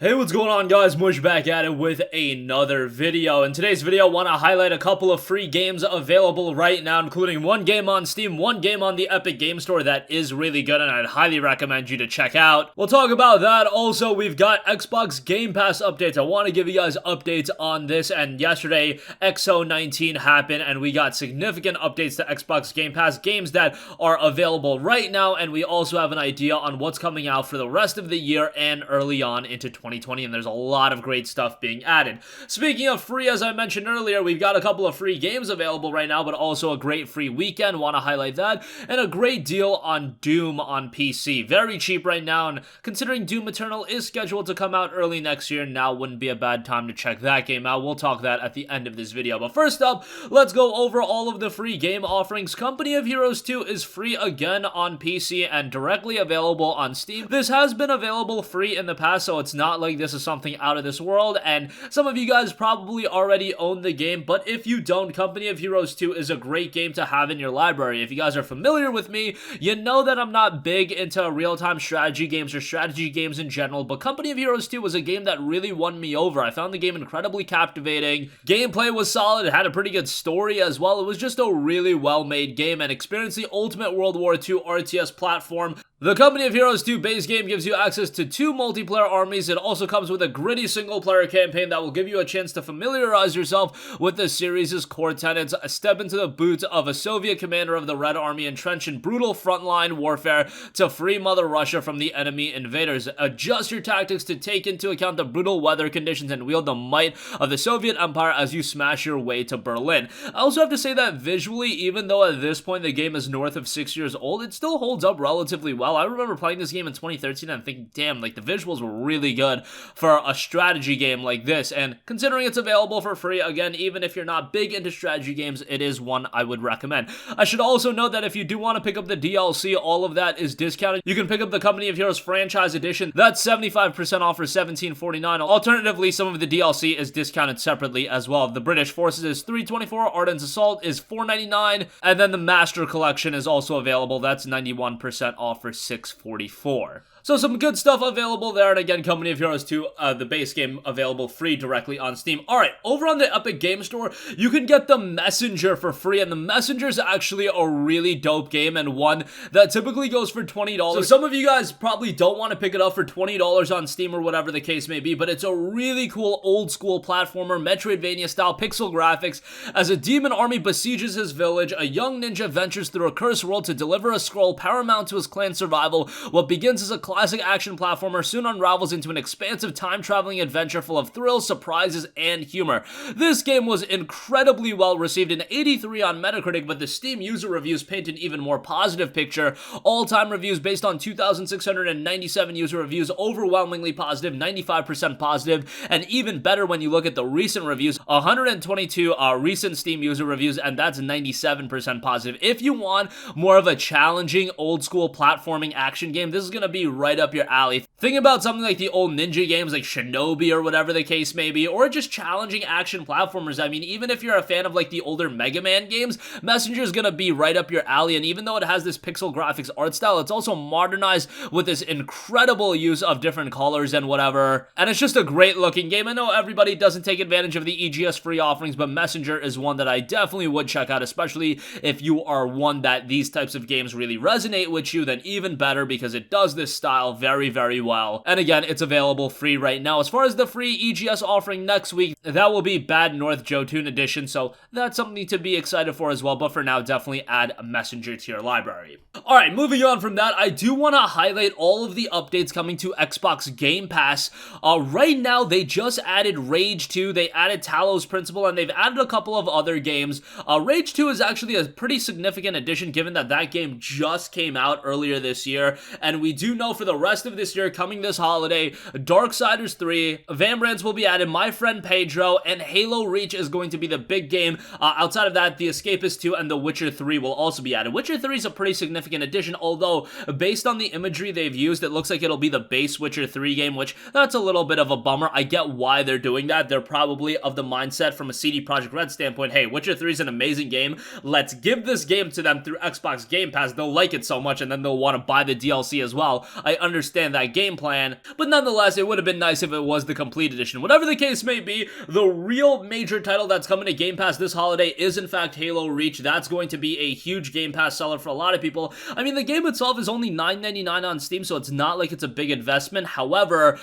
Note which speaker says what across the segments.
Speaker 1: Hey, what's going on, guys? Mush back at it with another video. In today's video, I want to highlight a couple of free games available right now, including one game on Steam, one game on the Epic Game Store that is really good and I'd highly recommend you to check out. We'll talk about that. Also, we've got Xbox Game Pass updates. I want to give you guys updates on this, and yesterday, XO19 happened, and we got significant updates to Xbox Game Pass, games that are available right now, and we also have an idea on what's coming out for the rest of the year and early on into 2020, and there's a lot of great stuff being added. Speaking of free, as I mentioned earlier, we've got a couple of free games available right now, but also a great free weekend, want to highlight that, and a great deal on Doom on PC. Very cheap right now, and considering Doom Eternal is scheduled to come out early next year, now wouldn't be a bad time to check that game out. We'll talk that at the end of this video. But first up, let's go over all of the free game offerings. Company of Heroes 2 is free again on PC and directly available on Steam. This has been available free in the past, so it's not like this is something out of this world, and some of you guys probably already own the game, but if you don't, Company of Heroes 2 is a great game to have in your library. If you guys are familiar with me, you know that I'm not big into real-time strategy games or strategy games in general, but Company of Heroes 2 was a game that really won me over. I found the game incredibly captivating. Gameplay was solid. It had a pretty good story as well. It was just a really well-made game, and experience the ultimate World War II RTS platform. The Company of Heroes 2 base game gives you access to 2 multiplayer armies. It also comes with a gritty single-player campaign that will give you a chance to familiarize yourself with the series' core tenets, step into the boots of a Soviet commander of the Red Army entrenched in brutal frontline warfare to free Mother Russia from the enemy invaders. Adjust your tactics to take into account the brutal weather conditions and wield the might of the Soviet Empire as you smash your way to Berlin. I also have to say that visually, even though at this point the game is north of 6 years old, it still holds up relatively well. I remember playing this game in 2013 and thinking, damn, like the visuals were really good for a strategy game like this, and considering it's available for free, again, even if you're not big into strategy games, it is one I would recommend. I should also note that if you do want to pick up the DLC, all of that is discounted. You can pick up the Company of Heroes Franchise Edition. That's 75% off for $17.49. Alternatively, some of the DLC is discounted separately as well. The British Forces is $3.24, Arden's Assault is $4.99, and then the Master Collection is also available. That's 91% off for $6.44. So some good stuff available there, and again, Company of Heroes 2, the base game available free directly on Steam. Alright, over on the Epic Game Store, you can get The Messenger for free, and The Messenger is actually a really dope game, and one that typically goes for $20. So some of you guys probably don't want to pick it up for $20 on Steam or whatever the case may be, but it's a really cool old-school platformer, Metroidvania-style pixel graphics. As a demon army besieges his village, a young ninja ventures through a cursed world to deliver a scroll paramount to his clan's survival. What begins as a classic action platformer soon unravels into an expansive time-traveling adventure full of thrills, surprises, and humor. This game was incredibly well received, an 83 on Metacritic, but the Steam user reviews paint an even more positive picture. All-time reviews based on 2,697 user reviews, overwhelmingly positive, 95% positive, and even better when you look at the recent reviews, 122 recent Steam user reviews, and that's 97% positive. If you want more of a challenging, old-school platforming action game, this is going to be right up your alley. Think about something like the old ninja games like Shinobi or whatever the case may be, or just challenging action platformers. I mean, even if you're a fan of like the older Mega Man games, Messenger is gonna be right up your alley, and even though it has this pixel graphics art style, it's also modernized with this incredible use of different colors and whatever, and it's just a great looking game. I know everybody doesn't take advantage of the EGS free offerings, but Messenger is one that I definitely would check out, especially if you are one that these types of games really resonate with you, then even better, because it does this style very, very well. And again, it's available free right now. As far as the free EGS offering next week, that will be Bad North Jotun Edition, so that's something to be excited for as well, but for now, definitely add a Messenger to your library. Alright, moving on from that, I do want to highlight all of the updates coming to Xbox Game Pass. Right now, they just added Rage 2, they added Talos Principle, and they've added a couple of other games. Rage 2 is actually a pretty significant addition, given that that game just came out earlier this year, and we do know for the rest of this year, coming this holiday, Darksiders 3, Vambrance will be added, My Friend Pedro, and Halo Reach is going to be the big game. Outside of that, The Escapist 2 and The Witcher 3 will also be added. Witcher 3 is a pretty significant addition, although based on the imagery they've used, it looks like it'll be the base Witcher 3 game, which that's a little bit of a bummer. I get why they're doing that. They're probably of the mindset from a CD Projekt Red standpoint, hey, Witcher 3 is an amazing game. Let's give this game to them through Xbox Game Pass. They'll like it so much, and then they'll want to buy the DLC as well. I I understand that game plan, but nonetheless, it would have been nice if it was the complete edition. Whatever the case may be, the real major title that's coming to Game Pass this holiday is in fact Halo Reach. That's going to be a huge Game Pass seller for a lot of people. I mean, the game itself is only $9.99 on Steam, so it's not like it's a big investment. However,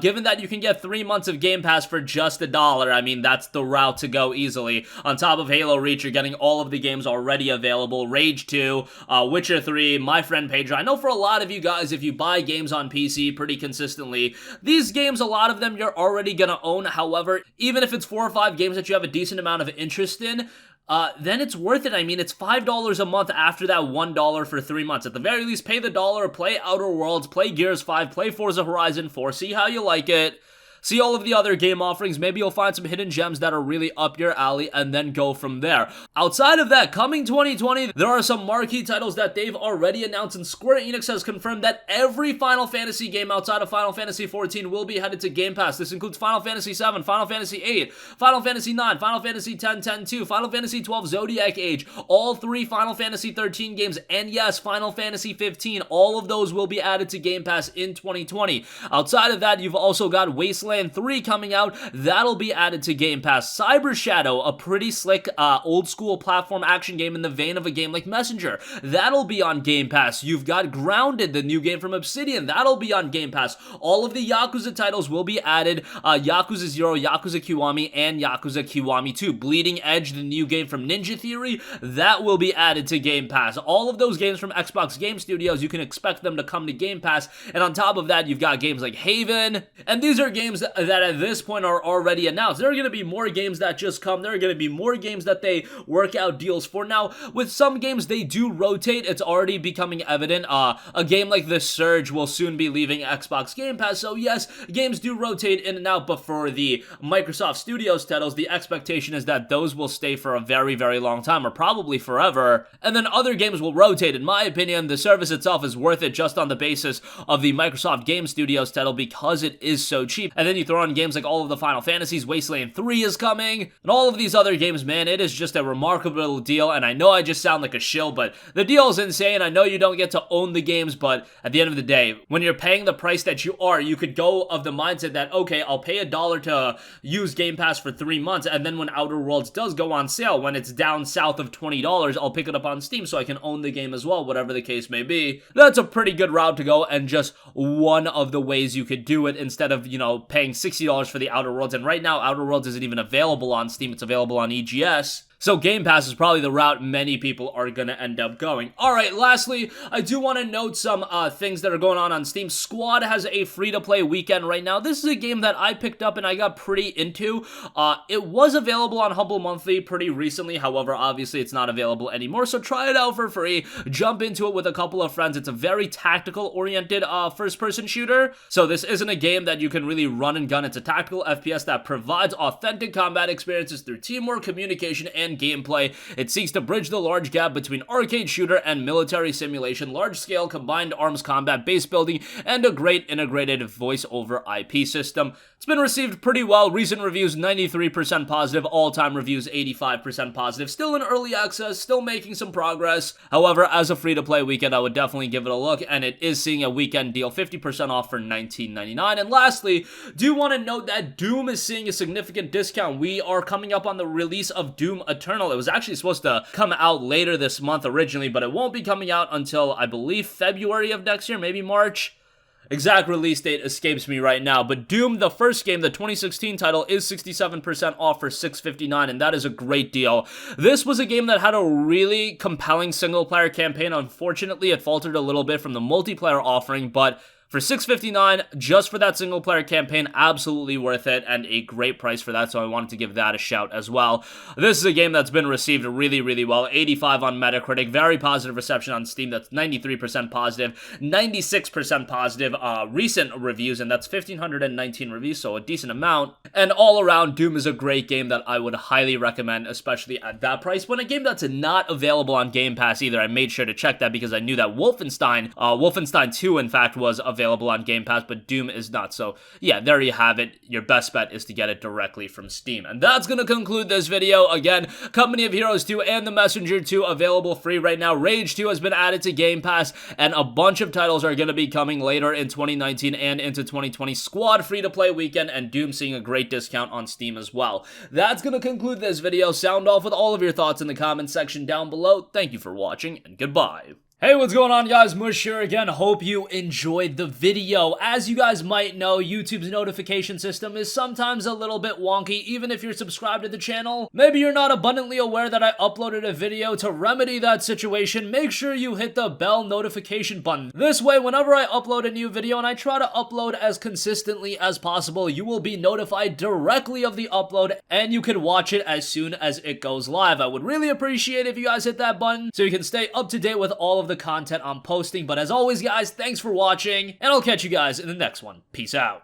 Speaker 1: given that you can get 3 months of Game Pass for just $1, I mean, that's the route to go easily. On top of Halo Reach, you're getting all of the games already available. Rage 2, Witcher 3, My Friend Pedro. I know for a lot of you guys, if you buy games on PC pretty consistently, these games, a lot of them you're already gonna own. However, even if it's 4 or 5 games that you have a decent amount of interest in, then it's worth it. I mean, it's $5 a month after that $1 for 3 months. At the very least, pay the dollar, play Outer Worlds, play Gears 5, play Forza Horizon 4, see how you like it. See all of the other game offerings, maybe you'll find some hidden gems that are really up your alley, and then go from there. Outside of that, coming 2020, there are some marquee titles that they've already announced, and Square Enix has confirmed that every Final Fantasy game outside of Final Fantasy XIV will be headed to Game Pass. This includes Final Fantasy VII, Final Fantasy VIII, Final Fantasy IX, Final Fantasy X, X-2, Final Fantasy XII, Zodiac Age, all 3 Final Fantasy XIII games, and yes, Final Fantasy XV. All of those will be added to Game Pass in 2020. Outside of that, you've also got Wasteland 3 coming out. That'll be added to Game Pass. Cyber Shadow, a pretty slick old school platform action game in the vein of a game like Messenger. That'll be on Game Pass. You've got Grounded, the new game from Obsidian. That'll be on Game Pass. All of the Yakuza titles will be added. Yakuza 0, Yakuza Kiwami, and Yakuza Kiwami 2. Bleeding Edge, the new game from Ninja Theory, that will be added to Game Pass. All of those games from Xbox Game Studios, you can expect them to come to Game Pass. And on top of that, you've got games like Haven. And these are games that at this point are already announced. There are going to be more games that just come. There are going to be more games that they work out deals for. Now, with some games, they do rotate. It's already becoming evident. A game like The Surge will soon be leaving Xbox Game Pass. So yes, games do rotate in and out, but for the Microsoft Studios titles, the expectation is that those will stay for a very, very long time, or probably forever. And then other games will rotate. In my opinion, the service itself is worth it just on the basis of the Microsoft Game Studios title because it is so cheap. And then you throw on games like all of the Final Fantasies, Wasteland 3 is coming, and all of these other games, man, it is just a remarkable deal. And I know I just sound like a shill, but the deal is insane. I know you don't get to own the games, but at the end of the day, when you're paying the price that you are, you could go of the mindset that, okay, I'll pay $1 to use Game Pass for 3 months, and then when Outer Worlds does go on sale, when it's down south of $20, I'll pick it up on Steam so I can own the game as well, whatever the case may be. That's a pretty good route to go, and just one of the ways you could do it instead of, you know, paying $60 for the Outer Worlds. And right now, Outer Worlds isn't even available on Steam. It's available on EGS. So Game Pass is probably the route many people are going to end up going. Alright, lastly, I do want to note some things that are going on Steam. Squad has a free-to-play weekend right now. This is a game that I picked up and I got pretty into. It was available on Humble Monthly pretty recently. However, obviously it's not available anymore. So try it out for free. Jump into it with a couple of friends. It's a very tactical-oriented first-person shooter. So this isn't a game that you can really run and gun. It's a tactical FPS that provides authentic combat experiences through teamwork, communication, and gameplay. It seeks to bridge the large gap between arcade shooter and military simulation, large-scale combined arms combat, base building, and a great integrated voice-over IP system. It's been received pretty well. Recent reviews 93% positive, all-time reviews 85% positive. Still in early access, still making some progress. However, as a free-to-play weekend, I would definitely give it a look, and it is seeing a weekend deal, 50% off for $19.99. And lastly, do want to note that Doom is seeing a significant discount. We are coming up on the release of Doom Eternal. It was actually supposed to come out later this month originally, but it won't be coming out until, I believe, February of next year, maybe March. Exact release date escapes me right now, but Doom, the first game, the 2016 title, is 67% off for $6.59, and that is a great deal. This was a game that had a really compelling single-player campaign. Unfortunately, it faltered a little bit from the multiplayer offering, but for $6.59, just for that single-player campaign, absolutely worth it, and a great price for that, so I wanted to give that a shout as well. This is a game that's been received really, really well. 85 on Metacritic, very positive reception on Steam. That's 93% positive, 96% positive recent reviews, and that's 1,519 reviews, so a decent amount. And all around, Doom is a great game that I would highly recommend, especially at that price point. A game that's not available on Game Pass either. I made sure to check that because I knew that Wolfenstein 2, in fact, was available on Game Pass, but Doom is not. So yeah, there you have it. Your best bet is to get it directly from Steam. And that's going to conclude this video. Again, Company of Heroes 2 and The Messenger 2 available free right now. Rage 2 has been added to Game Pass, and a bunch of titles are going to be coming later in 2019 and into 2020. Squad free-to-play weekend, and Doom seeing a great discount on Steam as well. That's going to conclude this video. Sound off with all of your thoughts in the comment section down below. Thank you for watching, and goodbye. Hey, what's going on, guys? Mush here again. Hope you enjoyed the video. As you guys might know, YouTube's notification system is sometimes a little bit wonky, even if you're subscribed to the channel. Maybe you're not abundantly aware that I uploaded a video. To remedy that situation, make sure you hit the bell notification button. This way, whenever I upload a new video, and I try to upload as consistently as possible, you will be notified directly of the upload, and you can watch it as soon as it goes live. I would really appreciate if you guys hit that button so you can stay up to date with all of the content I'm posting. But as always, guys, thanks for watching, and I'll catch you guys in the next one. Peace out.